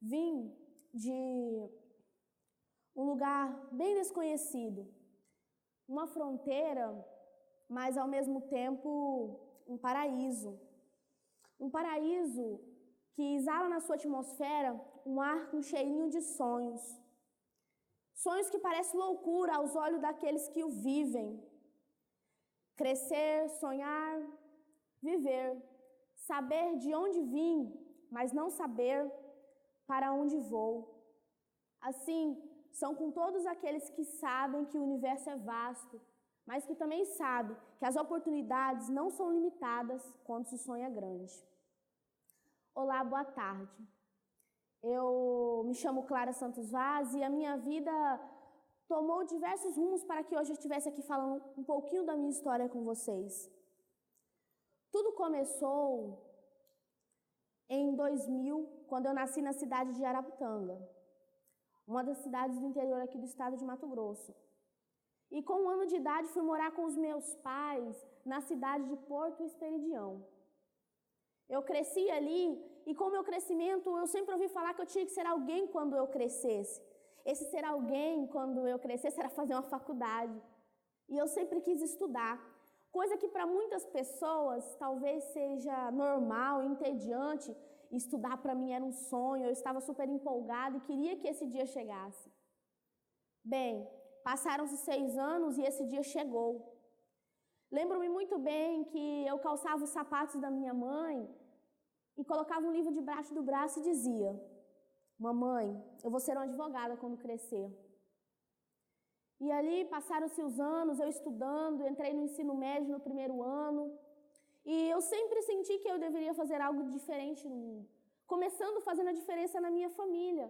Vim de um lugar bem desconhecido, uma fronteira, mas ao mesmo tempo um paraíso. Um paraíso que exala na sua atmosfera um ar com cheirinho de sonhos. Sonhos que parecem loucura aos olhos daqueles que o vivem. Crescer, sonhar, viver, saber de onde vim, mas não saber para onde vou. Assim, são com todos aqueles que sabem que o universo é vasto, mas que também sabem que as oportunidades não são limitadas quando se sonha grande. Olá, boa tarde. Eu me chamo Clara Santos Vaz e a minha vida tomou diversos rumos para que hoje eu estivesse aqui falando um pouquinho da minha história com vocês. Tudo começou em 2000, quando eu nasci na cidade de Araputanga, uma das cidades do interior aqui do estado de Mato Grosso. E com 1 ano de idade fui morar com os meus pais na cidade de Porto Esperidião. Eu cresci ali e com o meu crescimento eu sempre ouvi falar que eu tinha que ser alguém quando eu crescesse. Esse ser alguém quando eu crescesse era fazer uma faculdade. E eu sempre quis estudar. Coisa que para muitas pessoas talvez seja normal, entediante. Estudar para mim era um sonho, eu estava super empolgada e queria que esse dia chegasse. Bem, passaram-se 6 anos e esse dia chegou. Lembro-me muito bem que eu calçava os sapatos da minha mãe e colocava um livro debaixo do braço e dizia: mamãe, eu vou ser uma advogada quando crescer. E ali passaram-se os anos, eu estudando, entrei no ensino médio no 1º ano. E eu sempre senti que eu deveria fazer algo diferente no mundo. Começando fazendo a diferença na minha família.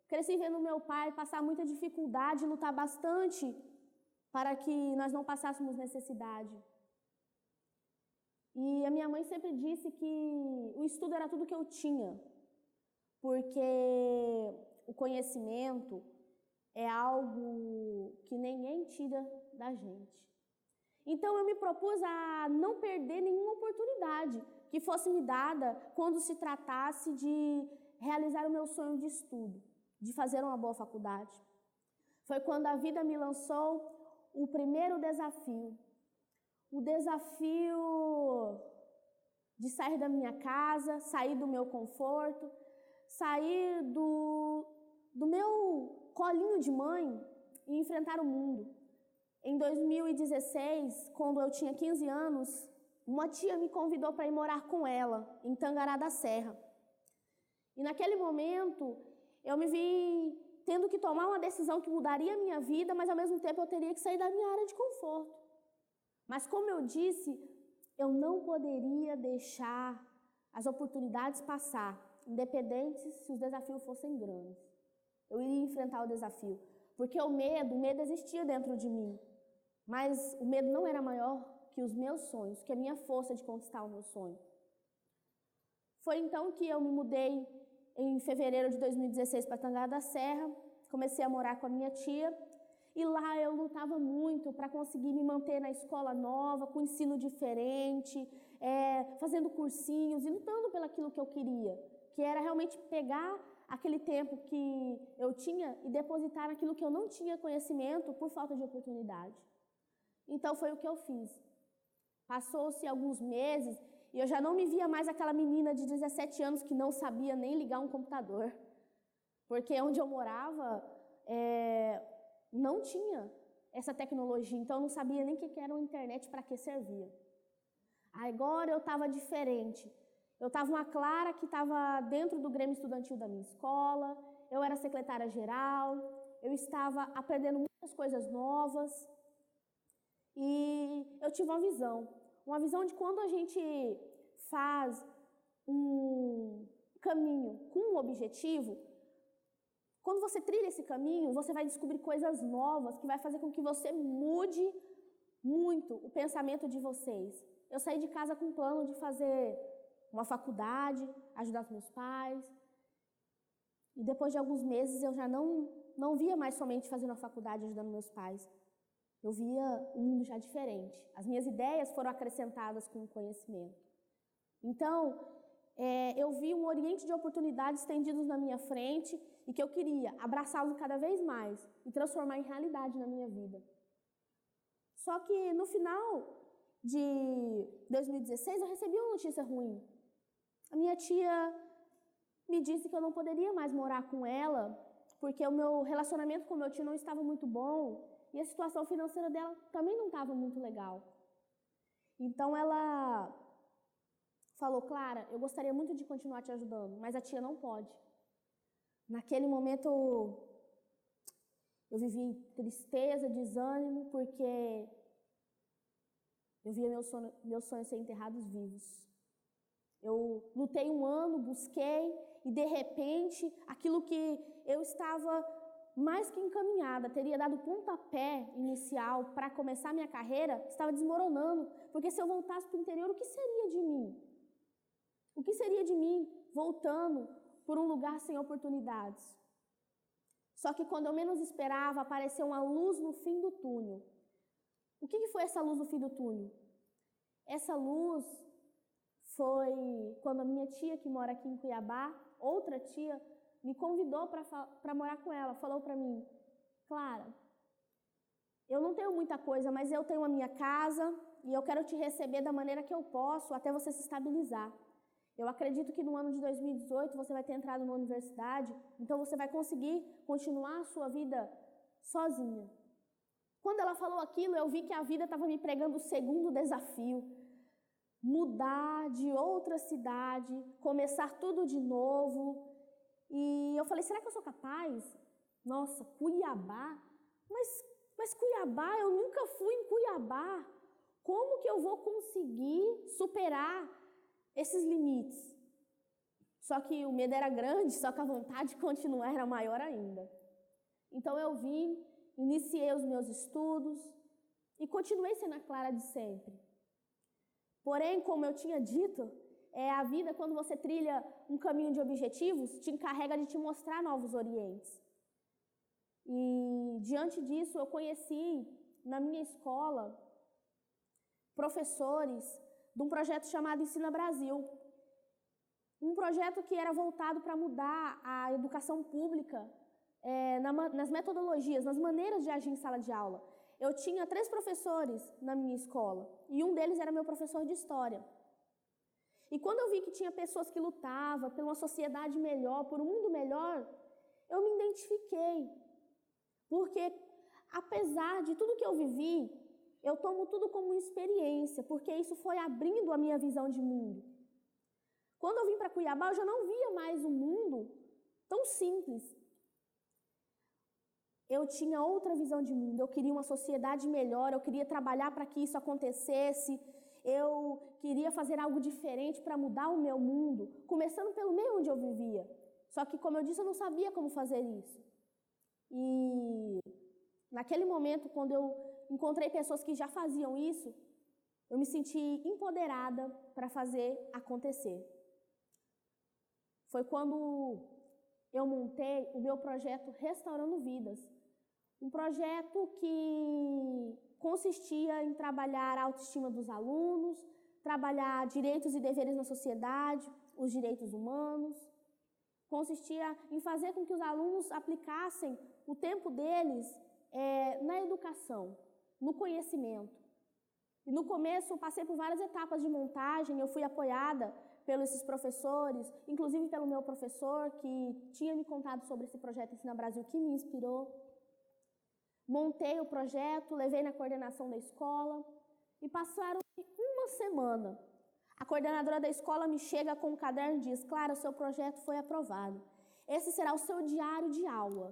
Cresci vendo meu pai passar muita dificuldade, lutar bastante para que nós não passássemos necessidade. E a minha mãe sempre disse que o estudo era tudo que eu tinha, porque o conhecimento é algo que ninguém tira da gente. Então eu me propus a não perder nenhuma oportunidade que fosse me dada quando se tratasse de realizar o meu sonho de estudo, de fazer uma boa faculdade. Foi quando a vida me lançou o primeiro desafio. O desafio de sair da minha casa, sair do meu conforto, sair do meu colinho de mãe e enfrentar o mundo. Em 2016, quando eu tinha 15 anos, uma tia me convidou para ir morar com ela, em Tangará da Serra. E naquele momento, eu me vi tendo que tomar uma decisão que mudaria a minha vida, mas ao mesmo tempo eu teria que sair da minha área de conforto. Mas como eu disse, eu não poderia deixar as oportunidades passar, independente se os desafios fossem grandes. Eu iria enfrentar o desafio, porque o medo existia dentro de mim. Mas o medo não era maior que os meus sonhos, que a minha força de conquistar o meu sonho. Foi então que eu me mudei em fevereiro de 2016 para Tangará da Serra, comecei a morar com a minha tia e lá eu lutava muito para conseguir me manter na escola nova, com ensino diferente, fazendo cursinhos e lutando pelo aquilo que eu queria, que era realmente pegar aquele tempo que eu tinha e depositar naquilo que eu não tinha conhecimento por falta de oportunidade. Então foi o que eu fiz. Passou-se alguns meses e eu já não me via mais aquela menina de 17 anos que não sabia nem ligar um computador. Porque onde eu morava não tinha essa tecnologia, então eu não sabia nem o que era uma internet, para que servia. Agora eu estava diferente. Eu estava uma Clara que estava dentro do Grêmio Estudantil da minha escola, eu era secretária geral, eu estava aprendendo muitas coisas novas. E eu tive uma visão de quando a gente faz um caminho com um objetivo, quando você trilha esse caminho, você vai descobrir coisas novas que vai fazer com que você mude muito o pensamento de vocês. Eu saí de casa com um plano de fazer uma faculdade, ajudar os meus pais. E depois de alguns meses eu já não via mais somente fazendo a faculdade, ajudando meus pais. Eu via um mundo já diferente. As minhas ideias foram acrescentadas com o conhecimento. Então, eu vi um oriente de oportunidades estendidos na minha frente e que eu queria abraçá-los cada vez mais e transformar em realidade na minha vida. Só que no final de 2016 eu recebi uma notícia ruim. A minha tia me disse que eu não poderia mais morar com ela porque o meu relacionamento com o meu tio não estava muito bom e a situação financeira dela também não estava muito legal. Então ela falou: Clara, eu gostaria muito de continuar te ajudando, mas a tia não pode. Naquele momento eu vivi tristeza, desânimo, porque eu via meus sonhos serem enterrados vivos. Eu lutei um ano, busquei, e de repente, aquilo que eu estava mais que encaminhada, teria dado pontapé inicial para começar minha carreira, estava desmoronando, porque se eu voltasse para o interior, o que seria de mim? O que seria de mim voltando por um lugar sem oportunidades? Só que quando eu menos esperava, apareceu uma luz no fim do túnel. O que foi essa luz no fim do túnel? Essa luz foi quando a minha tia, que mora aqui em Cuiabá, outra tia, me convidou para morar com ela. Falou para mim: Clara, eu não tenho muita coisa, mas eu tenho a minha casa e eu quero te receber da maneira que eu posso até você se estabilizar. Eu acredito que no ano de 2018 você vai ter entrado na universidade, então você vai conseguir continuar a sua vida sozinha. Quando ela falou aquilo, eu vi que a vida estava me pregando o segundo desafio. Mudar de outra cidade, começar tudo de novo. E eu falei: será que eu sou capaz? Nossa, Cuiabá? Mas Cuiabá, eu nunca fui em Cuiabá. Como que eu vou conseguir superar esses limites? Só que o medo era grande, só que a vontade de continuar era maior ainda. Então eu vim, iniciei os meus estudos e continuei sendo a Clara de sempre. Porém, como eu tinha dito, a vida, quando você trilha um caminho de objetivos, te encarrega de te mostrar novos orientes. E, diante disso, eu conheci, na minha escola, professores de um projeto chamado Ensina Brasil. Um projeto que era voltado para mudar a educação pública nas metodologias, nas maneiras de agir em sala de aula. Eu tinha 3 professores na minha escola e um deles era meu professor de história. E quando eu vi que tinha pessoas que lutavam por uma sociedade melhor, por um mundo melhor, eu me identifiquei. Porque, apesar de tudo que eu vivi, eu tomo tudo como experiência, porque isso foi abrindo a minha visão de mundo. Quando eu vim para Cuiabá, eu já não via mais um mundo tão simples. Eu tinha outra visão de mundo, eu queria uma sociedade melhor, eu queria trabalhar para que isso acontecesse, eu queria fazer algo diferente para mudar o meu mundo, começando pelo meio onde eu vivia. Só que, como eu disse, eu não sabia como fazer isso. E naquele momento, quando eu encontrei pessoas que já faziam isso, eu me senti empoderada para fazer acontecer. Foi quando eu montei o meu projeto Restaurando Vidas. Um projeto que consistia em trabalhar a autoestima dos alunos, trabalhar direitos e deveres na sociedade, os direitos humanos. Consistia em fazer com que os alunos aplicassem o tempo deles na educação, no conhecimento. E no começo eu passei por várias etapas de montagem, eu fui apoiada pelos esses professores, inclusive pelo meu professor que tinha me contado sobre esse projeto Ensina Brasil, que me inspirou. Montei o projeto, levei na coordenação da escola e passaram uma semana. A coordenadora da escola me chega com um caderno e diz: Clara, o seu projeto foi aprovado. Esse será o seu diário de aula.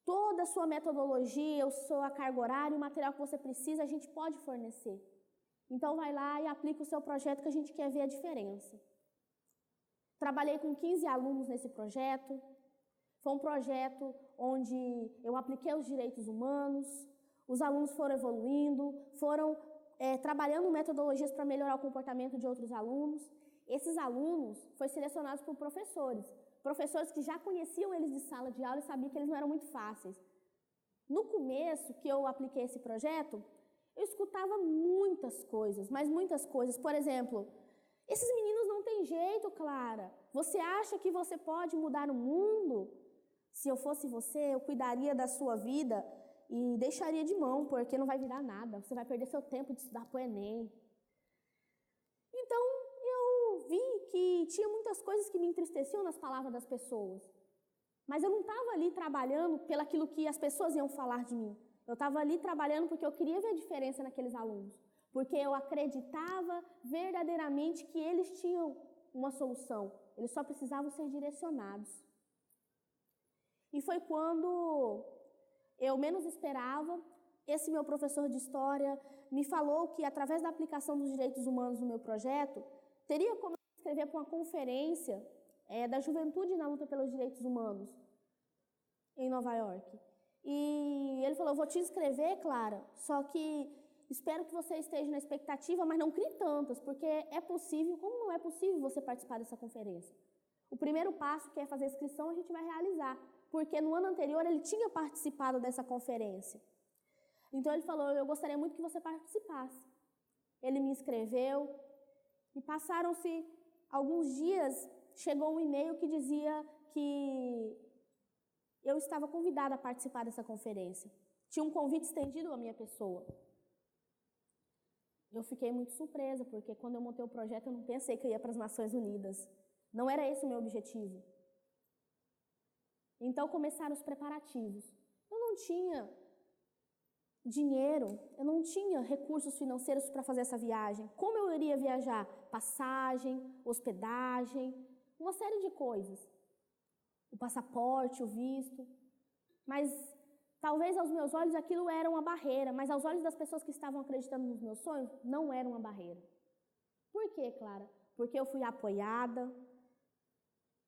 Toda a sua metodologia, a sua carga horária, o material que você precisa, a gente pode fornecer. Então vai lá e aplica o seu projeto que a gente quer ver a diferença. Trabalhei com 15 alunos nesse projeto. Foi um projeto onde eu apliquei os direitos humanos, os alunos foram evoluindo, foram trabalhando metodologias para melhorar o comportamento de outros alunos. Esses alunos foram selecionados por professores que já conheciam eles de sala de aula e sabiam que eles não eram muito fáceis. No começo que eu apliquei esse projeto, eu escutava muitas coisas, mas muitas coisas. Por exemplo, Esses meninos não têm jeito, Clara. Você acha que você pode mudar o mundo? Se eu fosse você, eu cuidaria da sua vida e deixaria de mão, porque não vai virar nada. Você vai perder seu tempo de estudar para o Enem. Então, eu vi que tinha muitas coisas que me entristeciam nas palavras das pessoas. Mas eu não estava ali trabalhando pelaquilo que as pessoas iam falar de mim. Eu estava ali trabalhando porque eu queria ver a diferença naqueles alunos. Porque eu acreditava verdadeiramente que eles tinham uma solução. Eles só precisavam ser direcionados. E foi quando eu menos esperava, esse meu professor de história me falou que, através da aplicação dos direitos humanos no meu projeto, teria como eu escrever para uma conferência da juventude na luta pelos direitos humanos em Nova York. E ele falou, eu vou te inscrever, Clara, só que espero que você esteja na expectativa, mas não crie tantas, porque é possível, como não é possível você participar dessa conferência? O primeiro passo, que é fazer a inscrição, a gente vai realizar, porque no ano anterior ele tinha participado dessa conferência. Então ele falou, eu gostaria muito que você participasse. Ele me inscreveu e passaram-se alguns dias, chegou um e-mail que dizia que eu estava convidada a participar dessa conferência. Tinha um convite estendido à minha pessoa. Eu fiquei muito surpresa, porque quando eu montei o projeto, eu não pensei que eu ia para as Nações Unidas. Não era esse o meu objetivo. Então começaram os preparativos. Eu não tinha dinheiro, eu não tinha recursos financeiros para fazer essa viagem. Como eu iria viajar? Passagem, hospedagem, uma série de coisas. O passaporte, o visto. Mas talvez aos meus olhos aquilo era uma barreira, mas aos olhos das pessoas que estavam acreditando nos meus sonhos, não era uma barreira. Por quê, Clara? Porque eu fui apoiada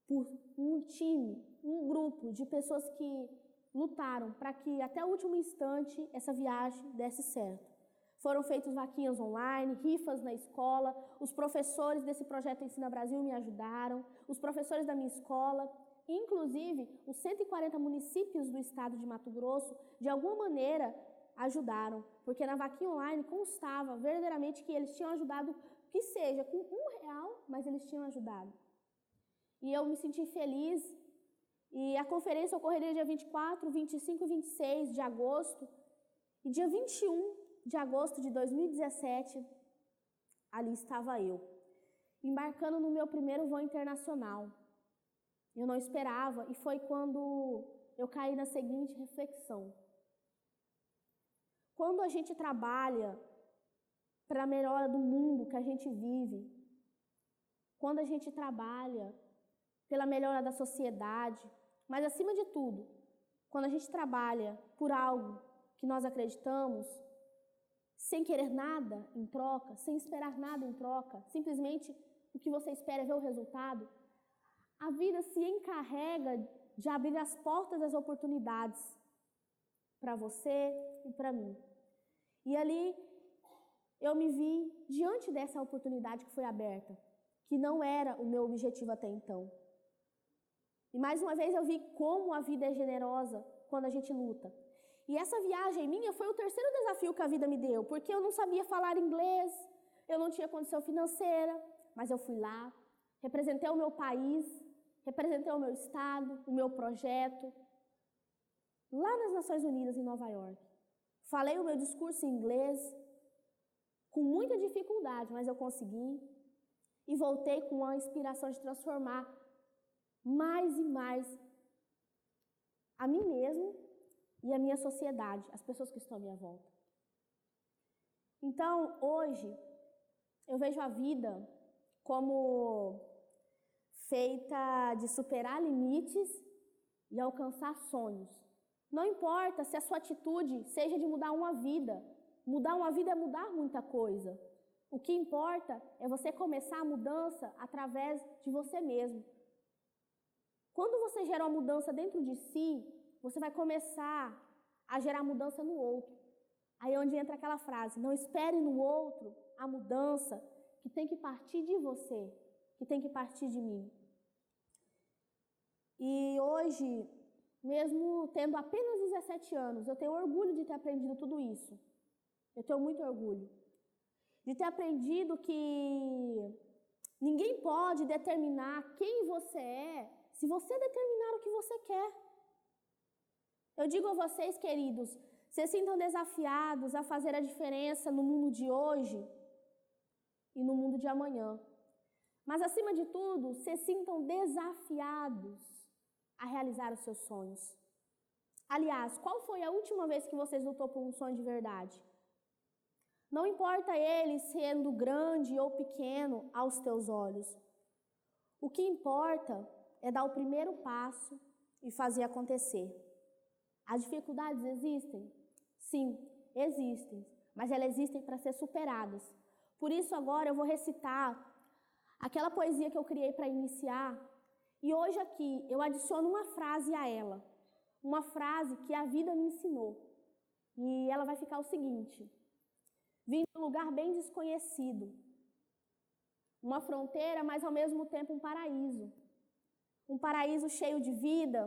por um time, um grupo de pessoas que lutaram para que até o último instante essa viagem desse certo. Foram feitas vaquinhas online, rifas na escola, os professores desse projeto Ensina Brasil me ajudaram, os professores da minha escola, inclusive os 140 municípios do estado de Mato Grosso, de alguma maneira ajudaram, porque na vaquinha online constava verdadeiramente que eles tinham ajudado, que seja com R$1, mas eles tinham ajudado. E eu me senti feliz. E a conferência ocorreria dia 24, 25 e 26 de agosto. E dia 21 de agosto de 2017, ali estava eu, embarcando no meu primeiro voo internacional. Eu não esperava, e foi quando eu caí na seguinte reflexão. Quando a gente trabalha para a melhora do mundo que a gente vive, quando a gente trabalha pela melhora da sociedade, mas acima de tudo, quando a gente trabalha por algo que nós acreditamos, sem querer nada em troca, sem esperar nada em troca, simplesmente o que você espera é ver o resultado, a vida se encarrega de abrir as portas das oportunidades para você e para mim. E ali eu me vi diante dessa oportunidade que foi aberta, que não era o meu objetivo até então. E mais uma vez eu vi como a vida é generosa quando a gente luta. E essa viagem minha foi o terceiro desafio que a vida me deu, porque eu não sabia falar inglês, eu não tinha condição financeira, mas eu fui lá, representei o meu país, representei o meu estado, o meu projeto, lá nas Nações Unidas, em Nova York. Falei o meu discurso em inglês, com muita dificuldade, mas eu consegui. E voltei com a inspiração de transformar mais e mais a mim mesmo e a minha sociedade, as pessoas que estão à minha volta. Então, hoje, eu vejo a vida como feita de superar limites e alcançar sonhos. Não importa se a sua atitude seja de mudar uma vida. Mudar uma vida é mudar muita coisa. O que importa é você começar a mudança através de você mesmo. Quando você gera uma mudança dentro de si, você vai começar a gerar mudança no outro. Aí é onde entra aquela frase, não espere no outro a mudança que tem que partir de você, que tem que partir de mim. E hoje, mesmo tendo apenas 17 anos, eu tenho orgulho de ter aprendido tudo isso. Eu tenho muito orgulho de ter aprendido que Ninguém pode determinar quem você é se você determinar o que você quer. Eu digo a vocês, queridos, se sintam desafiados a fazer a diferença no mundo de hoje e no mundo de amanhã. Mas, acima de tudo, se sintam desafiados a realizar os seus sonhos. Aliás, qual foi a última vez que vocês lutou por um sonho de verdade? Não importa ele sendo grande ou pequeno aos teus olhos. O que importa é dar o primeiro passo e fazer acontecer. As dificuldades existem? Sim, existem, mas elas existem para ser superadas. Por isso agora eu vou recitar aquela poesia que eu criei para iniciar, e hoje aqui eu adiciono uma frase a ela, uma frase que a vida me ensinou. E ela vai ficar o seguinte: vim de um lugar bem desconhecido, uma fronteira, mas ao mesmo tempo um paraíso cheio de vida,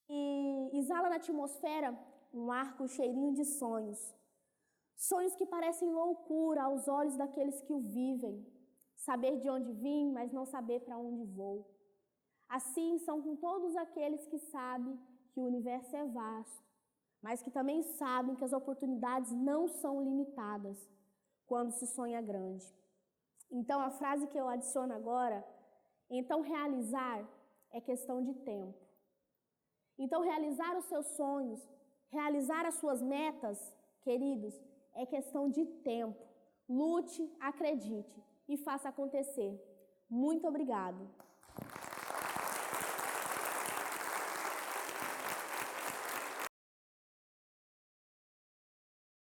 que exala na atmosfera um ar com cheirinho de sonhos. Sonhos que parecem loucura aos olhos daqueles que o vivem. Saber de onde vim, mas não saber para onde vou. Assim são com todos aqueles que sabem que o universo é vasto, mas que também sabem que as oportunidades não são limitadas quando se sonha grande. Então, a frase que eu adiciono agora, então realizar é questão de tempo. Então, realizar os seus sonhos, realizar as suas metas, queridos, é questão de tempo. Lute, acredite e faça acontecer. Muito obrigado.